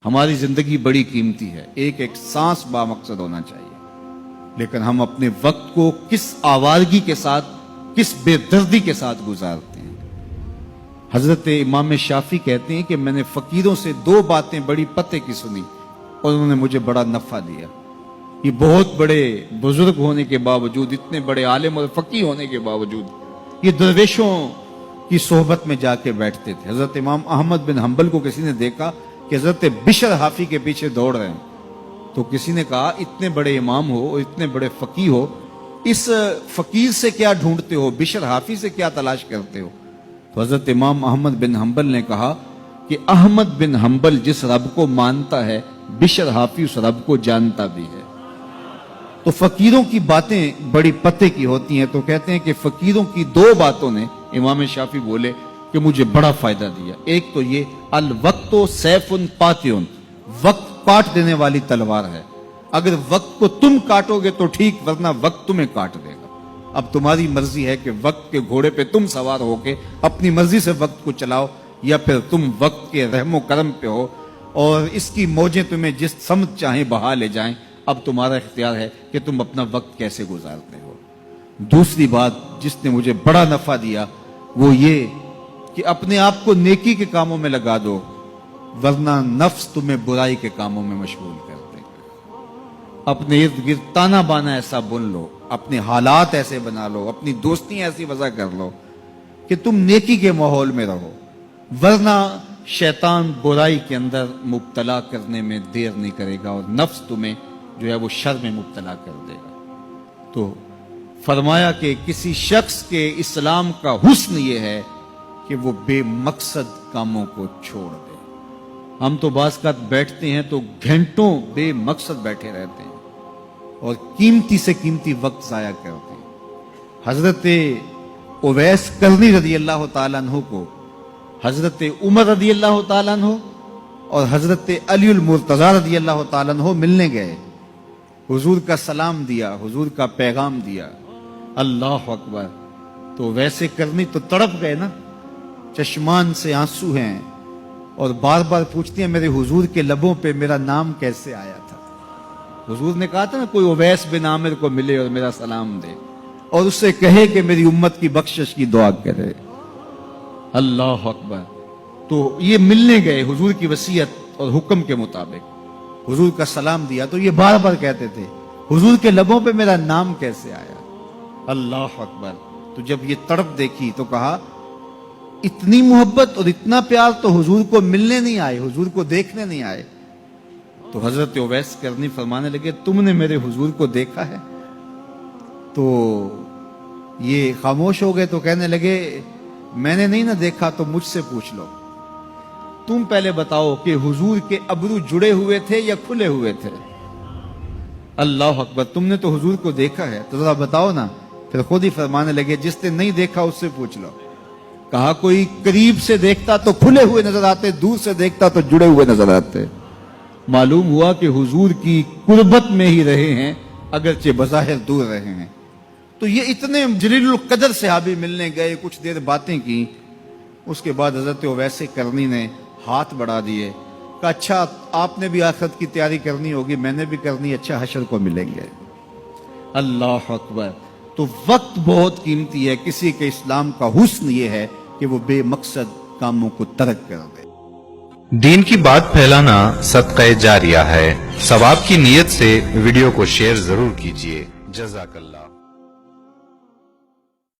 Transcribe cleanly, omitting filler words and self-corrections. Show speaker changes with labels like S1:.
S1: ہماری زندگی بڑی قیمتی ہے، ایک ایک سانس بامقصد ہونا چاہیے، لیکن ہم اپنے وقت کو کس آوارگی کے ساتھ، کس بے دردی کے ساتھ گزارتے ہیں۔ حضرت امام شافعی کہتے ہیں کہ میں نے فقیروں سے دو باتیں بڑی پتے کی سنی اور انہوں نے مجھے بڑا نفع دیا۔ یہ بہت بڑے بزرگ ہونے کے باوجود، اتنے بڑے عالم اور فقیہ ہونے کے باوجود یہ درویشوں کی صحبت میں جا کے بیٹھتے تھے۔ حضرت امام احمد بن حنبل کو کسی نے دیکھا کہ حضرت بشر حافی کے پیچھے دوڑ رہے ہیں، تو کسی نے کہا اتنے بڑے امام ہو اور اتنے بڑے فقیہ ہو، اس فقیر سے کیا ڈھونڈتے ہو، بشر حافی سے کیا تلاش کرتے ہو؟ تو حضرت امام احمد بن حنبل نے کہا کہ احمد بن حنبل جس رب کو مانتا ہے، بشر حافی اس رب کو جانتا بھی ہے۔ تو فقیروں کی باتیں بڑی پتے کی ہوتی ہیں، تو کہتے ہیں کہ فقیروں کی دو باتوں نے، امام شافعی بولے، کہ مجھے بڑا فائدہ دیا۔ ایک تو یہ الوقت سیف قاطع، وقت کاٹ دینے والی تلوار ہے، اگر وقت کو تم کاٹو گے تو ٹھیک، ورنہ وقت تمہیں کاٹ دے گا۔ اب تمہاری مرضی ہے کہ وقت کے گھوڑے پہ تم سوار ہو کے اپنی مرضی سے وقت کو چلاؤ، یا پھر تم وقت کے رحم و کرم پہ ہو اور اس کی موجیں تمہیں جس سمت چاہیں بہا لے جائیں۔ اب تمہارا اختیار ہے کہ تم اپنا وقت کیسے گزارتے ہو۔ دوسری بات جس نے مجھے بڑا نفع دیا وہ یہ کہ اپنے آپ کو نیکی کے کاموں میں لگا دو، ورنہ نفس تمہیں برائی کے کاموں میں مشغول کر دے گا۔ اپنے ارد گرد تانا بانا ایسا بن لو، اپنے حالات ایسے بنا لو، اپنی دوستی ایسی وضع کر لو کہ تم نیکی کے ماحول میں رہو، ورنہ شیطان برائی کے اندر مبتلا کرنے میں دیر نہیں کرے گا اور نفس تمہیں جو ہے وہ شر میں مبتلا کر دے گا۔ تو فرمایا کہ کسی شخص کے اسلام کا حسن یہ ہے کہ وہ بے مقصد کاموں کو چھوڑ دے۔ ہم تو بعض اوقات بیٹھتے ہیں تو گھنٹوں بے مقصد بیٹھے رہتے ہیں اور قیمتی سے قیمتی وقت ضائع کرتے ہیں۔ حضرت اویس قرنی رضی اللہ تعالیٰ عنہ کو حضرت عمر رضی اللہ تعالیٰ عنہ اور حضرت علی المرتضی رضی اللہ تعالیٰ عنہ ملنے گئے، حضور کا سلام دیا، حضور کا پیغام دیا، اللہ اکبر۔ تو ویسے کرنی تو تڑپ گئے نا، چشمان سے آنسو ہیں اور بار بار پوچھتی ہیں میرے حضور کے لبوں پہ میرا نام کیسے آیا تھا۔ حضور نے کہا تھا نا کوئی اویس بن عامر کو ملے اور میرا سلام دے اور اس سے کہے کہ میری امت کی بخشش کی دعا کرے، اللہ اکبر۔ تو یہ ملنے گئے حضور کی وصیت اور حکم کے مطابق، حضور کا سلام دیا، تو یہ بار بار کہتے تھے حضور کے لبوں پہ میرا نام کیسے آیا، اللہ اکبر۔ تو جب یہ تڑپ دیکھی تو کہا اتنی محبت اور اتنا پیار تو حضور کو ملنے نہیں آئے، حضور کو دیکھنے نہیں آئے۔ تو حضرت اویس کرنی فرمانے لگے تم نے میرے حضور کو دیکھا ہے؟ تو یہ خاموش ہو گئے، تو کہنے لگے میں نے نہیں نہ دیکھا تو مجھ سے پوچھ لو، تم پہلے بتاؤ کہ حضور کے ابرو جڑے ہوئے تھے یا کھلے ہوئے تھے؟ اللہ اکبر، تم نے تو حضور کو دیکھا ہے تو ذرا بتاؤ نا۔ پھر خود ہی فرمانے لگے جس نے نہیں دیکھا اس سے پوچھ لو۔ کہا کوئی قریب سے دیکھتا تو کھلے ہوئے نظر آتے، دور سے دیکھتا تو جڑے ہوئے نظر آتے۔ معلوم ہوا کہ حضور کی قربت میں ہی رہے ہیں اگرچہ بظاہر دور رہے ہیں۔ تو یہ اتنے جلیل القدر صحابی ملنے گئے، کچھ دیر باتیں کی، اس کے بعد حضرت اویس کرنی نے ہاتھ بڑھا دیے، کہا اچھا آپ نے بھی آخرت کی تیاری کرنی ہوگی، میں نے بھی کرنی، اچھا حشر کو ملیں گے۔ اللہ اکبر۔ تو وقت بہت قیمتی ہے، کسی کے اسلام کا حسن یہ ہے کہ وہ بے مقصد کاموں کو ترک کر دے۔
S2: دین کی بات پھیلانا صدقہ جاریہ ہے، ثواب کی نیت سے ویڈیو کو شیئر ضرور کیجیے۔ جزاک اللہ۔